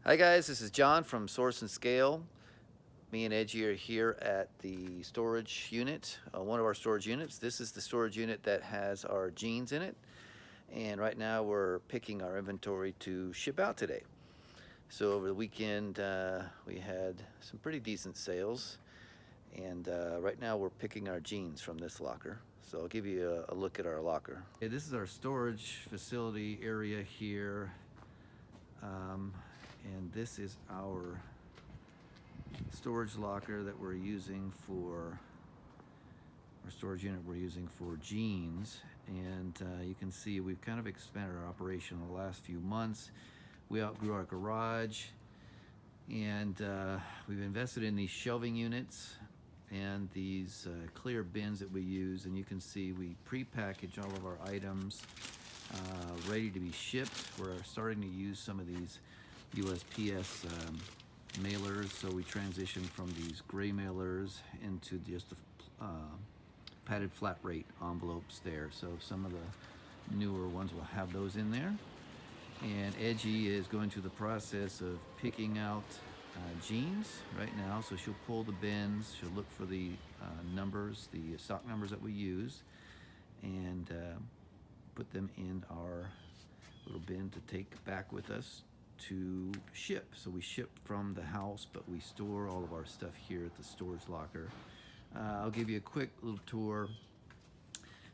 Hi guys, this is John from Source and Scale. Me and Edgy are here at the storage unit, one of our storage units. This is the storage unit that has our jeans in it. And right now we're picking our inventory to ship out today. So over the weekend we had some pretty decent sales. And right now we're picking our jeans from this locker. So I'll give you a look at our locker. Okay, this is our storage facility area here. And this is our storage locker that we're using for our storage unit we're using for jeans. And you can see we've kind of expanded our operation in the last few months. We outgrew our garage, and we've invested in these shelving units and these clear bins that we use. And you can see we pre-package all of our items ready to be shipped. We're starting to use some of these USPS mailers, so we transitioned from these gray mailers into just the padded flat rate envelopes there. So some of the newer ones will have those in there. And Edgy is going through the process of picking out jeans right now. So she'll pull the bins, she'll look for the numbers, the stock numbers that we use, and put them in our little bin to take back with us to ship. So we ship from the house, but we store all of our stuff here at the storage locker. I'll give you a quick little tour.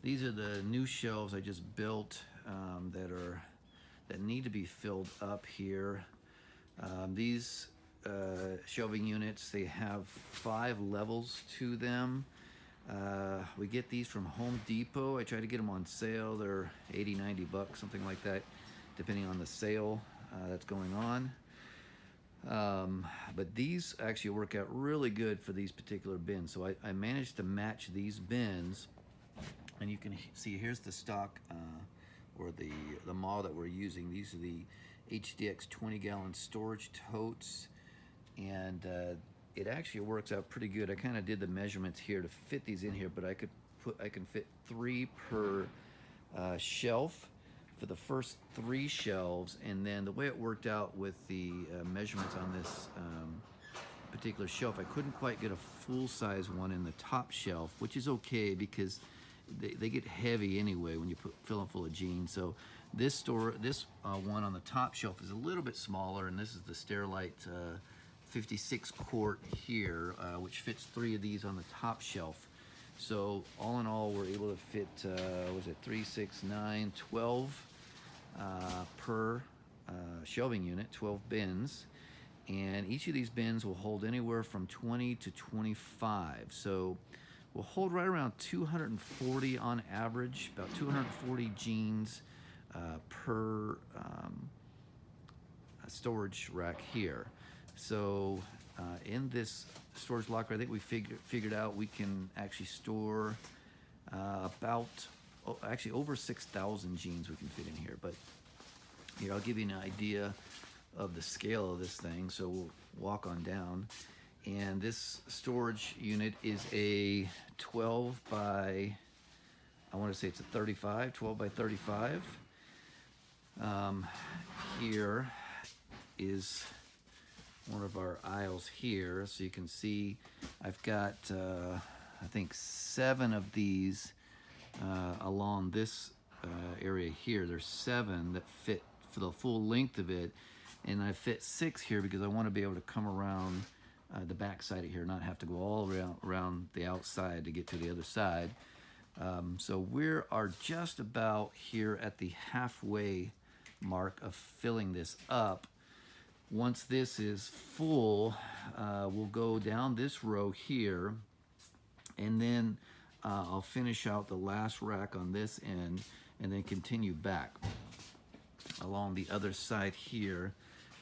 These are the new shelves I just built that need to be filled up here. These shelving units, they have 5 levels to them. We get these from Home Depot. I try to get them on sale. They're 80, 90 bucks, something like that, depending on the sale that's going on. But these actually work out really good for these particular bins. So I managed to match these bins, and you can see here's the stock or the model that we're using. These are the HDX 20-gallon storage totes, and it actually works out pretty good. I kind of did the measurements here to fit these in here, but I can fit 3 per shelf for the first 3 shelves. And then the way it worked out with the measurements on this particular shelf, I couldn't quite get a full-size one in the top shelf, which is okay because they get heavy anyway when you fill them full of jeans. So this one on the top shelf is a little bit smaller, and this is the Sterilite 56 quart here, which fits 3 of these on the top shelf. So all in all, we're able to fit, was it 3, 6, 9, 12 per shelving unit, 12 bins. And each of these bins will hold anywhere from 20 to 25. So we'll hold right around 240 on average, about 240 jeans per storage rack here. So in this storage locker, I think we figured out we can actually store actually over 6,000 jeans we can fit in here. But here, I'll give you an idea of the scale of this thing. So we'll walk on down. And this storage unit is a 12 by, I want to say it's a 35, 12 by 35. Here is one of our aisles here. So you can see I've got, I think 7 of these along this area here. There's 7 that fit for the full length of it. And I fit 6 here because I want to be able to come around the back side of here, not have to go all around the outside to get to the other side. So we are just about here at the halfway mark of filling this up. Once this is full, we'll go down this row here, and then I'll finish out the last rack on this end and then continue back along the other side here,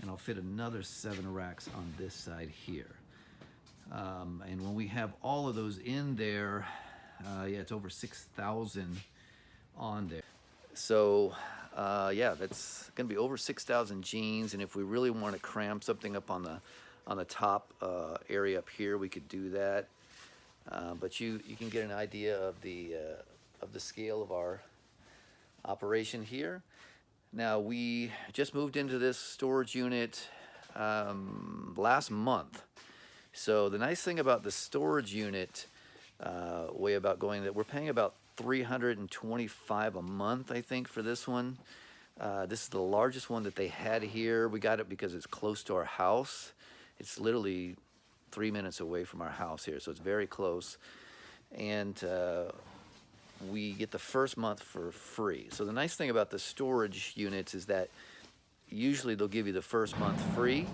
and I'll fit another 7 racks on this side here. And when we have all of those in there, yeah, it's over 6,000 on there. So yeah, that's gonna be over 6,000 jeans. And if we really want to cram something up on the top area up here, we could do that. But you can get an idea of the scale of our operation here. Now, we just moved into this storage unit last month. So the nice thing about the storage unit, way about going, that we're paying about $325 a month, I think, for this one. This is the largest one that they had here. We got it because it's close to our house. It's literally 3 minutes away from our house here, so it's very close. And we get the first month for free. So the nice thing about the storage units is that usually they'll give you the first month free,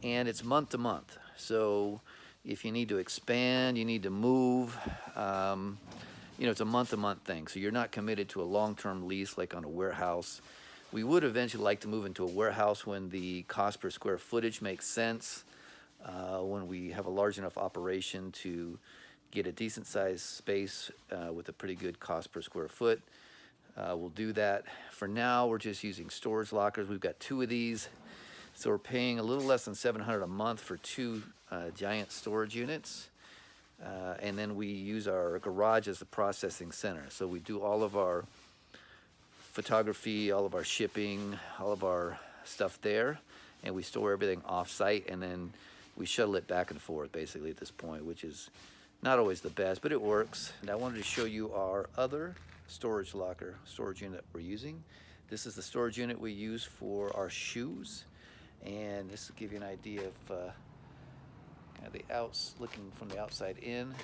and it's month to month. So if you need to expand, you need to move, you know, it's a month-to-month thing. So you're not committed to a long-term lease like on a warehouse. We would eventually like to move into a warehouse when the cost per square footage makes sense, when we have a large enough operation to get a decent sized space with a pretty good cost per square foot. We'll do that. For now, we're just using storage lockers. We've got 2 of these. So we're paying a little less than $700 a month for 2 giant storage units. And then we use our garage as the processing center. So we do all of our photography, all of our shipping, all of our stuff there. And we store everything off-site, and then we shuttle it back and forth basically at this point, which is not always the best, but it works. And I wanted to show you our other storage unit that we're using. This is the storage unit we use for our shoes. And this will give you an idea of kind of looking from the outside in.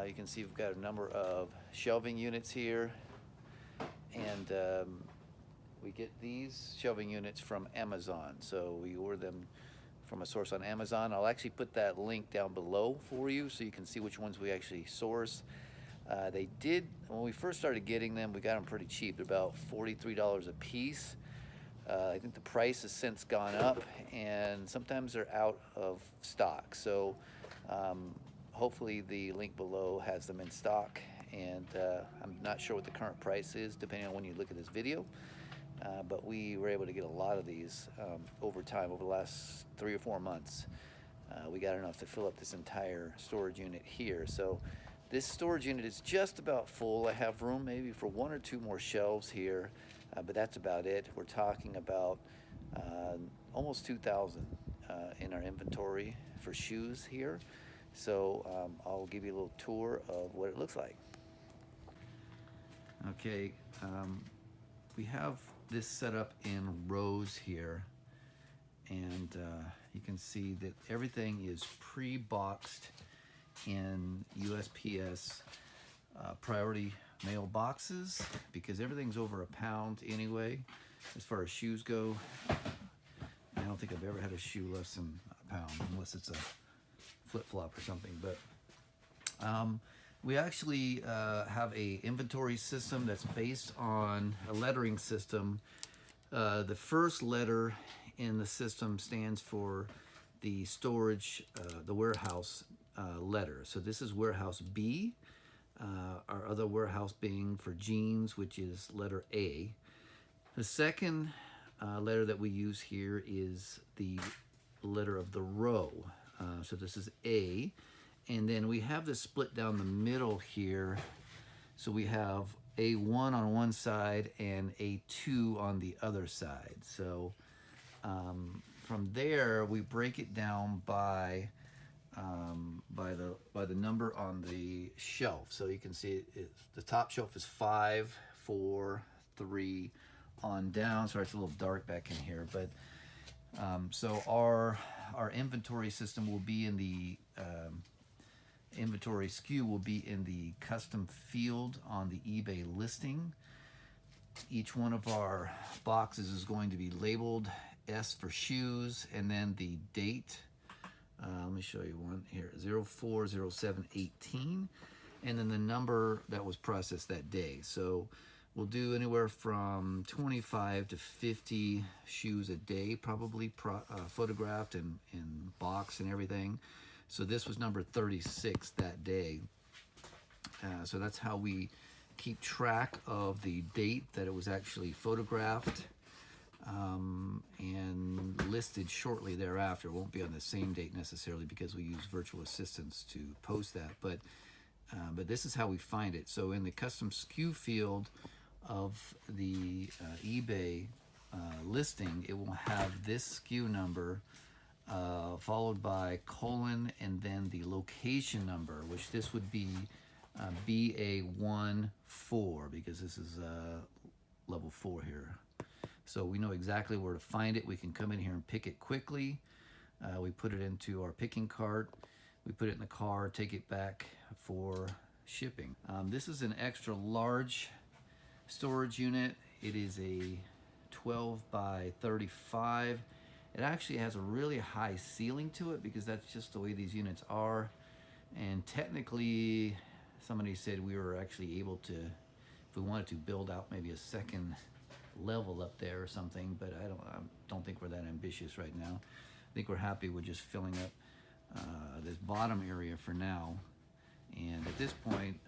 You can see we've got a number of shelving units here. And we get these shelving units from Amazon. So we order them from a source on Amazon. I'll actually put that link down below for you so you can see which ones we actually source. They did, when we first started getting them, we got them pretty cheap. They're about $43 a piece. I think the price has since gone up, and sometimes they're out of stock. So hopefully the link below has them in stock, and I'm not sure what the current price is depending on when you look at this video. But we were able to get a lot of these over time, over the last 3 or 4 months. We got enough to fill up this entire storage unit here. So this storage unit is just about full. I have room maybe for 1 or 2 more shelves here, but that's about it. We're talking about almost 2,000 in our inventory for shoes here. So I'll give you a little tour of what it looks like. Okay, we have this set up in rows here, and you can see that everything is pre-boxed in USPS priority mail boxes, because everything's over a pound anyway as far as shoes go. I don't think I've ever had a shoe less than a pound unless it's a flip-flop or something. But we actually have a inventory system that's based on a lettering system. The first letter in the system stands for the storage, the warehouse letter. So this is warehouse B. Our other warehouse being for jeans, which is letter A. The second letter that we use here is the letter of the row. So this is A. And then we have this split down the middle here. So we have A1 on one side and A2 on the other side. So from there, we break it down by the number on the shelf. So you can see the top shelf is 5, 4, 3 on down. Sorry, it's a little dark back in here, but so our inventory system will be in the inventory SKU will be in the custom field on the eBay listing. Each one of our boxes is going to be labeled S for shoes, and then the date. Let me show you one here, 04/07/18, and then the number that was processed that day. So we'll do anywhere from 25 to 50 shoes a day, probably photographed and boxed and everything. So this was number 36 that day. So that's how we keep track of the date that it was actually photographed and listed shortly thereafter. It won't be on the same date necessarily because we use virtual assistants to post that, but this is how we find it. So in the custom SKU field of the eBay listing, it will have this SKU number followed by colon and then the location number, which this would be BA14 because this is level 4 here. So we know exactly where to find it. We can come in here and pick it quickly. We put it into our picking cart. We put it in the car, take it back for shipping. This is an extra large storage unit. It is a 12 by 35. It actually has a really high ceiling to it because that's just the way these units are. And technically, somebody said we were actually able to, if we wanted to, build out maybe a second level up there or something, but I don't think we're that ambitious right now. I think we're happy with just filling up this bottom area for now. And at this point,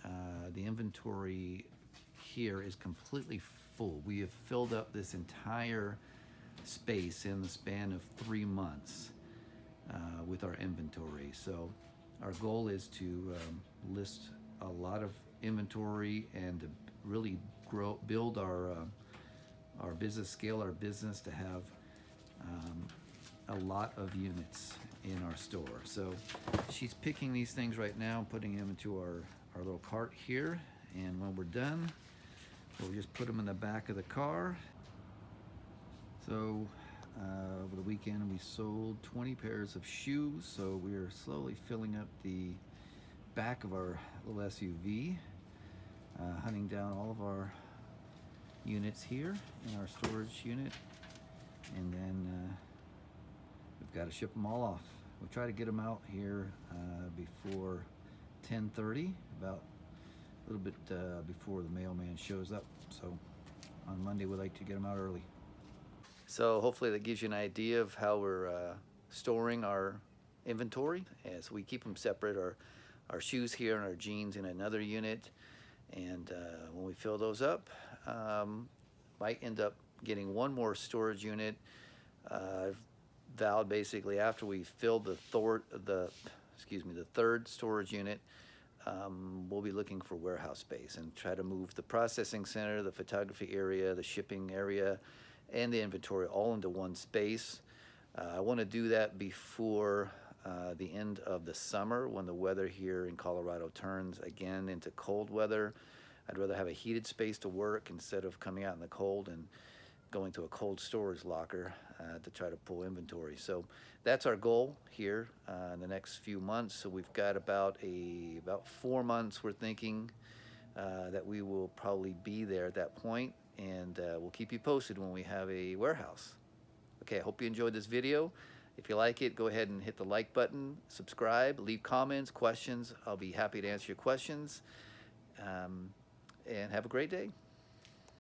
the inventory here is completely full. We have filled up this entire space in the span of 3 months with our inventory. So our goal is to list a lot of inventory and to really build our business, scale our business to have a lot of units in our store. So she's picking these things right now, putting them into our little cart here, and when we're done, we'll just put them in the back of the car. So over the weekend we sold 20 pairs of shoes, so we are slowly filling up the back of our little SUV, hunting down all of our units here in our storage unit, and then we've got to ship them all off. We'll try to get them out here before 10:30, about a little bit before the mailman shows up. So on Monday we'd like to get them out early. So hopefully that gives you an idea of how we're storing our inventory. As we keep them separate, our shoes here and our jeans in another unit, and when we fill those up, might end up getting one more storage unit. I've vowed basically after we fill the third storage unit, we'll be looking for warehouse space and try to move the processing center, the photography area, the shipping area, and the inventory all into one space. I want to do that before the end of the summer, when the weather here in Colorado turns again into cold weather. I'd rather have a heated space to work instead of coming out in the cold and going to a cold storage locker to try to pull inventory. So that's our goal here in the next few months. So we've got about 4 months, we're thinking, that we will probably be there at that point, and we'll keep you posted when we have a warehouse. Okay, I hope you enjoyed this video. If you like it, go ahead and hit the like button, subscribe, leave comments, questions. I'll be happy to answer your questions. And have a great day.